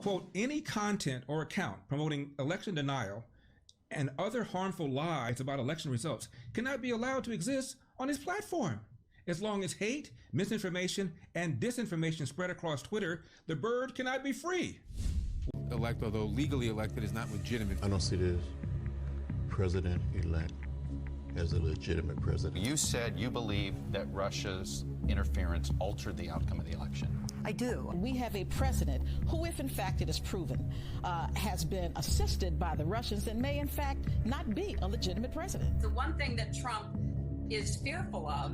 quote, any content or account promoting election denial and other harmful lies about election results cannot be allowed to exist on his platform. As long as hate, misinformation, and disinformation spread across Twitter, the bird cannot be free. Elect, although legally elected, is not legitimate. I don't see this president-elect as a legitimate president. You said you believe that Russia's interference altered the outcome of the election. I do. We have a president who, if in fact it is proven, has been assisted by the Russians and may in fact not be a legitimate president. The one thing that Trump is fearful of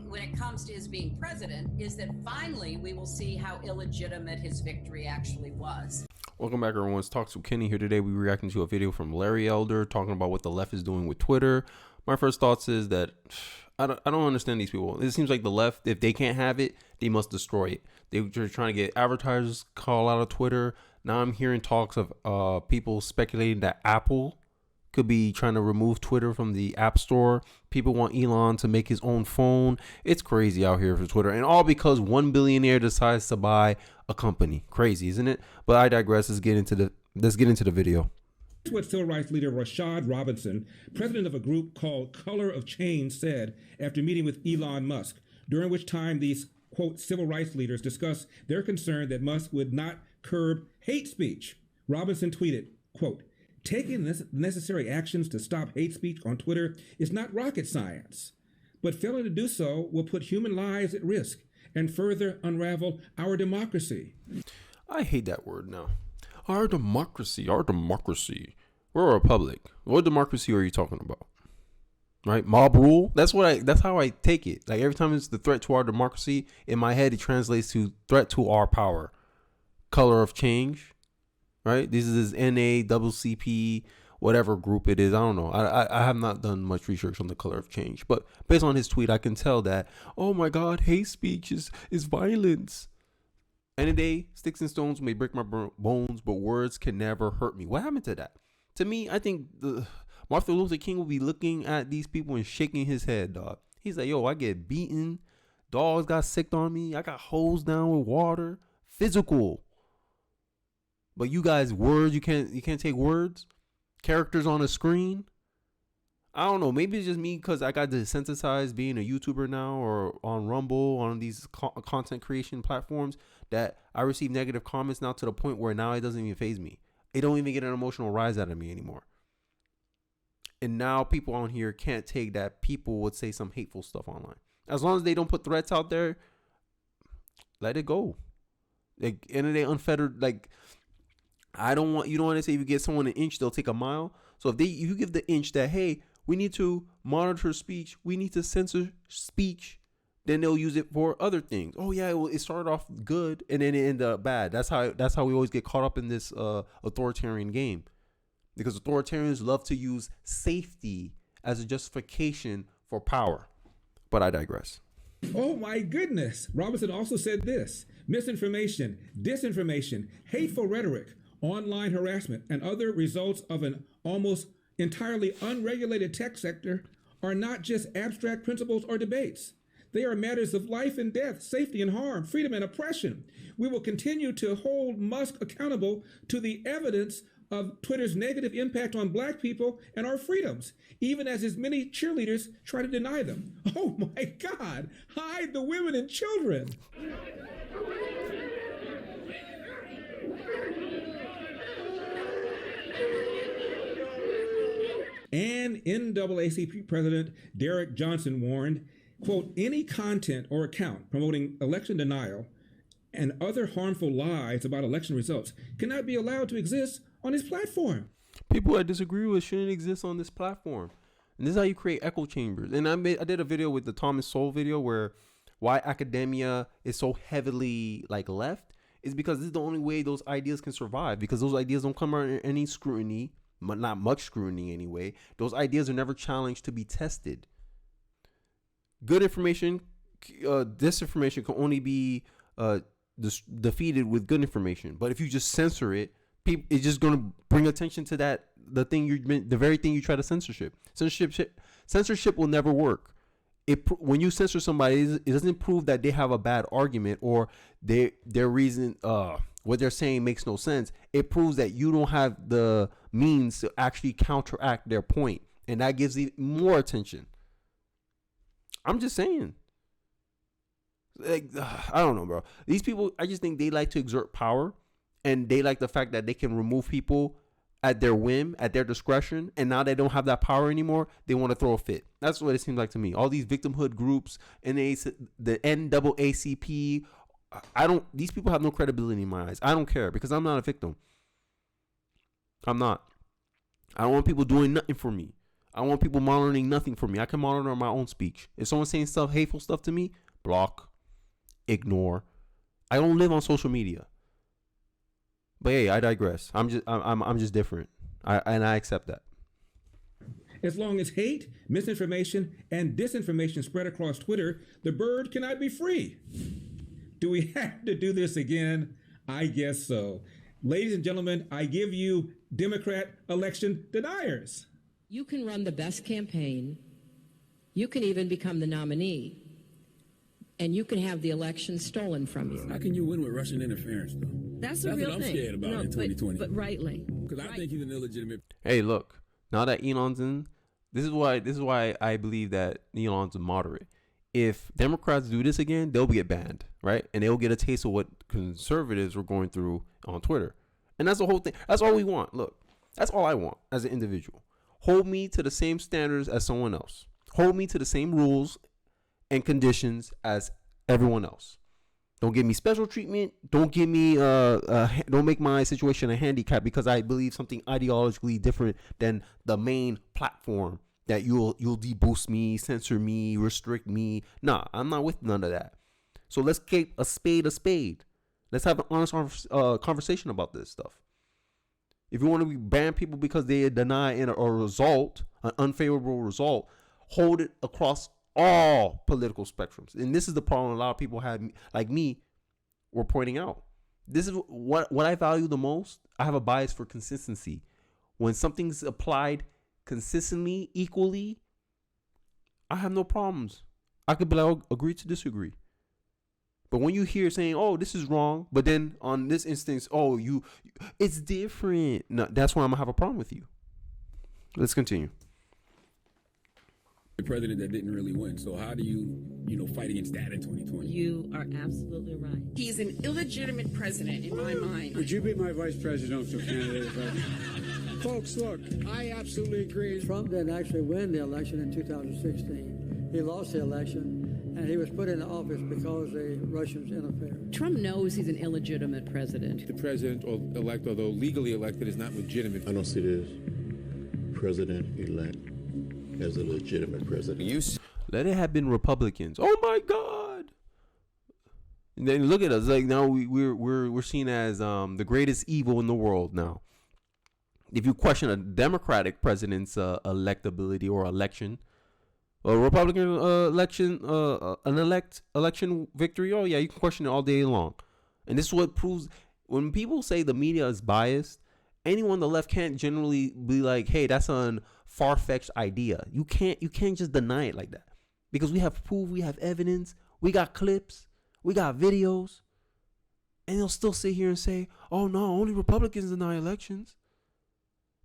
when it comes to his being president is that finally we will see how illegitimate his victory actually was. Welcome back, everyone. It's Talks with Kenny here today. We're reacting to a video from Larry Elder talking about what the left is doing with Twitter. My first thoughts is that I don't understand these people. It seems like the left, if they can't have it, they must destroy it. They're trying to get advertisers call out of Twitter. Now I'm hearing talks of people speculating that Apple could be trying to remove Twitter from the App Store. People want Elon to make his own phone. It's crazy out here for Twitter, and all because one billionaire decides to buy a company. Crazy, isn't it? But I digress. Let's get into the video. That's what civil rights leader Rashad Robinson, president of a group called Color of Change, said after meeting with Elon Musk, during which time these, quote, civil rights leaders discussed their concern that Musk would not curb hate speech. Robinson tweeted, quote, taking necessary actions to stop hate speech on Twitter is not rocket science, but failing to do so will put human lives at risk and further unravel our democracy. I hate that word now. Our democracy. We're a republic. What democracy are you talking about? Right? Mob rule? That's how I take it. Like every time it's the threat to our democracy, in my head it translates to threat to our power. Color of change. Right? This is NAACP, whatever group it is. I don't know. I have not done much research on the color of change. But based on his tweet, I can tell that, oh my God, hate speech is violence. Any day, sticks and stones may break my bones, but words can never hurt me. What happened to that? To me, I think Martin Luther King will be looking at these people and shaking his head, dog. He's like, yo, I get beaten. Dogs got sicked on me. I got hosed down with water. Physical. But you guys, words, you can't take words. Characters on a screen. I don't know. Maybe it's just me because I got desensitized being a YouTuber now or on Rumble, on these content creation platforms, that I receive negative comments now to the point where now it doesn't even faze me. It don't even get an emotional rise out of me anymore. And now people on here can't take that people would say some hateful stuff online. As long as they don't put threats out there, let it go. Like, end of the day, unfettered, like, you don't want to say if you get someone an inch, they'll take a mile. So if you give the inch that, hey, we need to monitor speech, we need to censor speech, then they'll use it for other things. Oh yeah, well, it started off good and then it ended up bad. That's how we always get caught up in this authoritarian game, because authoritarians love to use safety as a justification for power. But I digress. Oh my goodness. Robinson also said this: misinformation, disinformation, hateful rhetoric, online harassment, and other results of an almost entirely unregulated tech sector are not just abstract principles or debates. They are matters of life and death, safety and harm, freedom and oppression. We will continue to hold Musk accountable to the evidence of Twitter's negative impact on Black people and our freedoms, even as his many cheerleaders try to deny them. Oh my God, hide the women and children. And NAACP President Derek Johnson warned, quote, any content or account promoting election denial and other harmful lies about election results cannot be allowed to exist on his platform. People I disagree with shouldn't exist on this platform. And this is how you create echo chambers. And I did a video with the Thomas Sowell video where why academia is so heavily like left is because this is the only way those ideas can survive, because those ideas don't come under any scrutiny. Not much scrutiny anyway. Those ideas are never challenged to be tested. Good information, disinformation can only be defeated with good information. But if you just censor it, it's just going to bring attention to the very thing you try to censorship. Censorship will never work. when you censor somebody, it doesn't prove that they have a bad argument or their reason, what they're saying makes no sense. It proves that you don't have the means to actually counteract their point, and that gives you more attention. I'm just saying. Like, I don't know, bro. These people, I just think they like to exert power, and they like the fact that they can remove people at their whim, at their discretion, and now they don't have that power anymore. They want to throw a fit. That's what it seems like to me. All these victimhood groups and the NAACP, these people have no credibility in my eyes. I don't care because I'm not a victim. I'm not. I don't want people doing nothing for me. I don't want people monitoring nothing for me. I can monitor my own speech. If someone's saying hateful stuff to me, block, ignore. I don't live on social media. But hey, I digress. I'm just different. I accept that. As long as hate, misinformation, and disinformation spread across Twitter, the bird cannot be free. Do we have to do this again? I guess so. Ladies and gentlemen, I give you Democrat election deniers. You can run the best campaign. You can even become the nominee. And you can have the election stolen from you. How can you win with Russian interference, though? That's a real what I'm thing. scared about in 2020. But rightly. Because I think he's an illegitimate. Hey, look. Now that Elon's in, this is why I believe that Elon's a moderate. If Democrats do this again, they'll get banned, right? And they'll get a taste of what conservatives were going through on Twitter. And that's the whole thing. That's all we want. Look, that's all I want as an individual. Hold me to the same standards as someone else. Hold me to the same rules and conditions as everyone else. Don't give me special treatment. Don't give me don't make my situation a handicap because I believe something ideologically different than the main platform that you'll deboost me, censor me, restrict me. Nah, I'm not with none of that. So let's keep a spade a spade. Let's have an honest conversation about this stuff. If you want to ban people because they deny a result, an unfavorable result, hold it across all political spectrums. And this is the problem a lot of people have, like me, were pointing out. This is what I value the most. I have a bias for consistency. When something's applied consistently, equally, I have no problems. I could be like, agree to disagree. But when you hear saying, oh, this is wrong, but then on this instance, oh, it's different. No, that's why I'm going to have a problem with you. Let's continue. The president that didn't really win. So how do you fight against that in 2020? You are absolutely right. He's an illegitimate president in my mind. Would you be my vice presidential candidate? Folks, look, I absolutely agree. Trump didn't actually win the election in 2016. He lost the election, and he was put into office because the Russians interfered. Trump knows he's an illegitimate president. The president-elect, although legally elected, is not legitimate. I don't see this president-elect as a legitimate president. Let it have been Republicans. Oh my God! And then look at us. Like now we're seen as the greatest evil in the world now. If you question a Democratic president's electability or election, a Republican election victory, oh yeah, you can question it all day long. And this is what proves when people say the media is biased. Anyone on the left can't generally be like, hey, that's a far-fetched idea. You can't just deny it like that. Because we have proof, we have evidence, we got clips, we got videos. And they'll still sit here and say, oh no, only Republicans deny elections.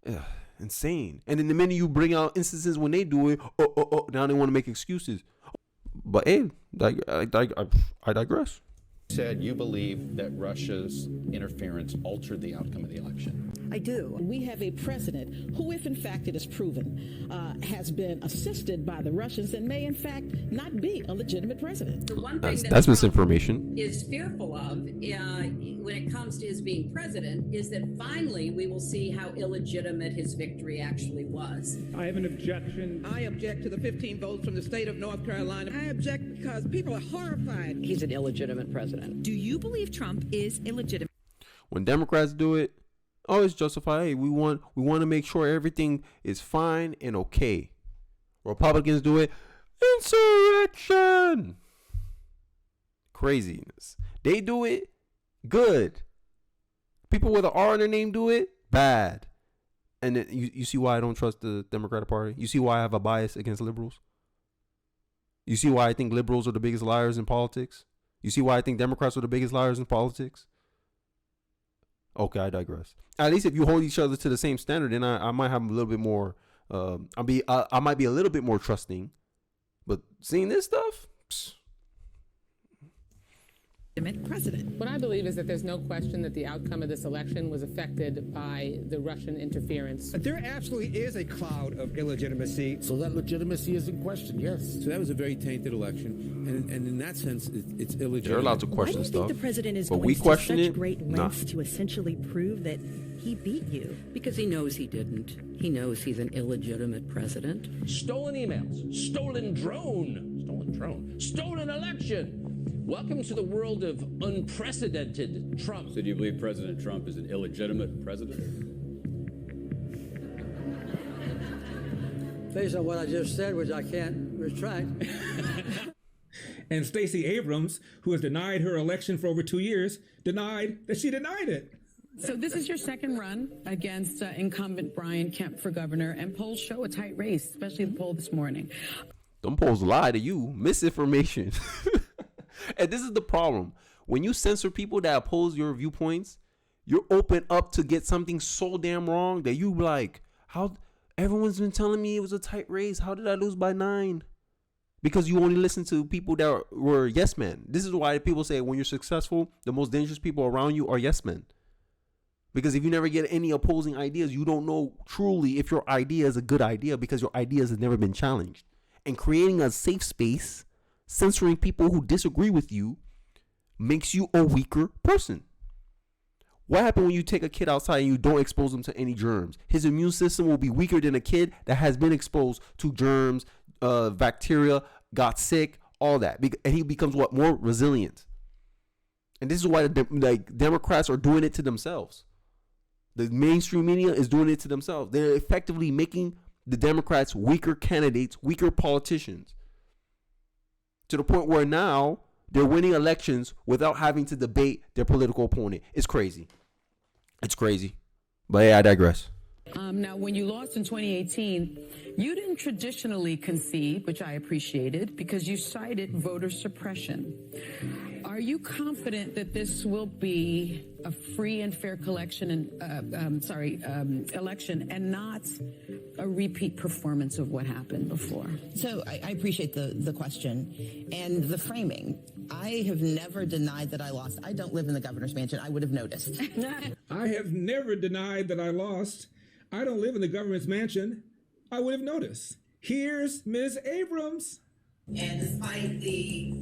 Ugh, insane. And then the minute you bring out instances when they do it, now they want to make excuses. But hey, I digress. Said you believe that Russia's interference altered the outcome of the election. I do. We have a president who, if in fact it is proven, has been assisted by the Russians and may in fact not be a legitimate president. The one thing That's misinformation. Is fearful of when it comes to his being president is that finally we will see how illegitimate his victory actually was. I have an objection. I object to the 15 votes from the state of North Carolina. I object because people are horrified. He's an illegitimate president. Do you believe Trump is illegitimate? When Democrats do it, oh, it's justified. Hey, we want to make sure everything is fine and okay. Republicans do it, insurrection. Craziness. They do it, good. People with an R in their name do it, bad. And then you see why I don't trust the Democratic Party? You see why I have a bias against liberals? You see why I think liberals are the biggest liars in politics? You see why I think Democrats are the biggest liars in politics? Okay, I digress. At least if you hold each other to the same standard, then I might have a little bit more. I might be a little bit more trusting. But seeing this stuff, president. What I believe is that there's no question that the outcome of this election was affected by the Russian interference. There absolutely is a cloud of illegitimacy. So that legitimacy is in question, yes. So that was a very tainted election, and in that sense, it's illegitimate. They're allowed to question Why do you stuff. think the president is but going we to question such it? great lengths to essentially prove that he beat you? Because he knows he didn't. He knows he's an illegitimate president. Stolen emails, stolen election. Welcome to the world of unprecedented Trump. So do you believe President Trump is an illegitimate president? Based on what I just said, which I can't retract. And Stacey Abrams, who has denied her election for over 2 years, denied that she denied it. So this is your second run against incumbent Brian Kemp for governor, and polls show a tight race, especially the poll this morning. Them polls lie to you. Misinformation. And this is the problem. When you censor people that oppose your viewpoints, you're open up to get something so damn wrong that you like, how everyone's been telling me it was a tight race. How did I lose by 9? Because you only listen to people that were yes men. This is why people say when you're successful, the most dangerous people around you are yes men. Because if you never get any opposing ideas, you don't know truly if your idea is a good idea because your ideas have never been challenged. And creating a safe space, censoring people who disagree with you, makes you a weaker person. What happens when you take a kid outside and you don't expose him to any germs? His immune system will be weaker than a kid that has been exposed to germs, bacteria, got sick, all that. And he becomes more resilient. And this is why the Democrats are doing it to themselves. The mainstream media is doing it to themselves. They're effectively making the Democrats weaker candidates, weaker politicians. To the point where now they're winning elections without having to debate their political opponent. It's crazy. It's crazy. But yeah, I digress. Now, when you lost in 2018, you didn't traditionally concede, which I appreciated, because you cited voter suppression. Are you confident that this will be a free and fair election and not a repeat performance of what happened before? So I appreciate the question and the framing. I have never denied that I lost. I don't live in the governor's mansion. I would have noticed. I have never denied that I lost. I don't live in the government's mansion. I would have noticed. Here's Ms. Abrams. And despite the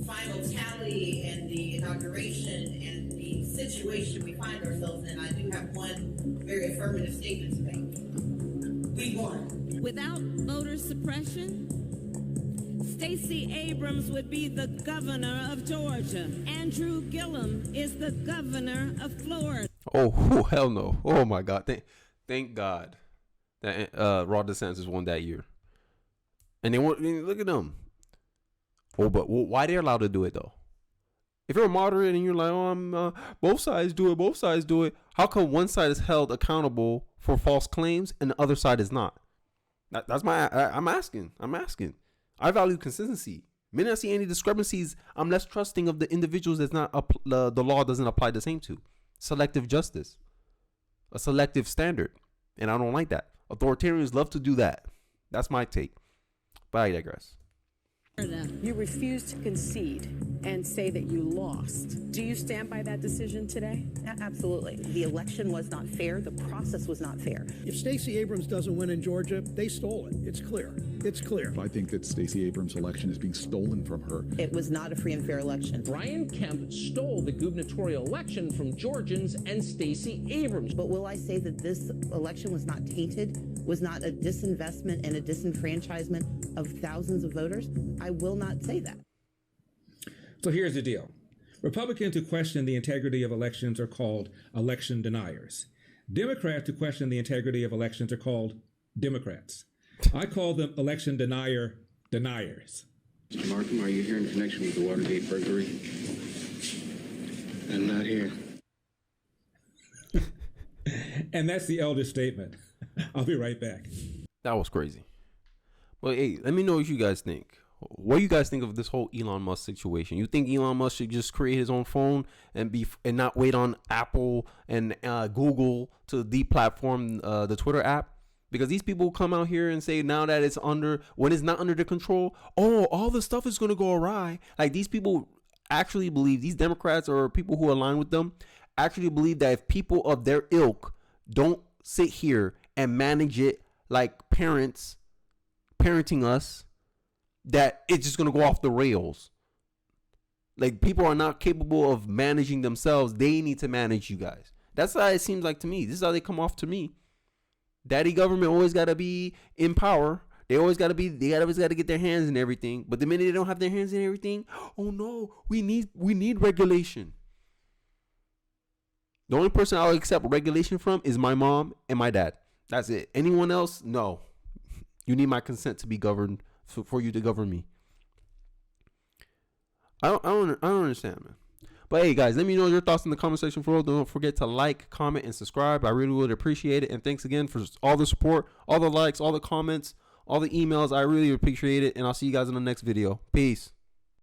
final tally and the inauguration and the situation we find ourselves in, I do have one very affirmative statement to make. We won. Without voter suppression, Stacey Abrams would be the governor of Georgia. Andrew Gillum is the governor of Florida. Oh, hell no. Oh, my God. Thank God that Ron DeSantis won that year. And they want, look at them. Oh, but why they're allowed to do it, though? If you're a moderate and you're like, both sides do it. How come one side is held accountable for false claims and the other side is not? I'm asking. I value consistency. When I see any discrepancies, I'm less trusting of the individuals that's not the law doesn't apply the same to. Selective justice. A selective standard. And I don't like that. Authoritarians love to do that. That's my take. But I digress. You refused to concede and say that you lost. Do you stand by that decision today? Absolutely. The election was not fair. The process was not fair. If Stacey Abrams doesn't win in Georgia, they stole it. It's clear. It's clear. I think that Stacey Abrams' election is being stolen from her. It was not a free and fair election. Brian Kemp stole the gubernatorial election from Georgians and Stacey Abrams. But will I say that this election was not tainted, was not a disinvestment and a disenfranchisement of thousands of voters? I will not say that. So here's the deal. Republicans who question the integrity of elections are called election deniers. Democrats who question the integrity of elections are called Democrats. I call them election deniers. Mr. Markham, are you here in connection with the Watergate burglary? I'm not here. And that's the elder statement. I'll be right back. That was crazy. But hey, let me know what you guys think. What do you guys think of this whole Elon Musk situation? You think Elon Musk should just create his own phone and not wait on Apple and Google to deplatform the Twitter app? Because these people come out here and say now that when it's not under the control, all the stuff is going to go awry. Like, these people actually believe, these Democrats or people who align with them actually believe that if people of their ilk don't sit here and manage it like parents parenting us, that it's just going to go off the rails. Like, people are not capable of managing themselves. They need to manage you guys. That's how it seems like to me. This is how they come off to me. Daddy government always got to be in power. They always got to get their hands in everything. But the minute they don't have their hands in everything, oh no, we need regulation. The only person I'll accept regulation from is my mom and my dad. That's it. Anyone else? No. You need my consent to be governed for you to govern me. I don't understand, man. But hey, guys, let me know your thoughts in the comment section below. Don't forget to like, comment, and subscribe. I really would appreciate it. And thanks again for all the support, all the likes, all the comments, all the emails. I really appreciate it. And I'll see you guys in the next video. Peace.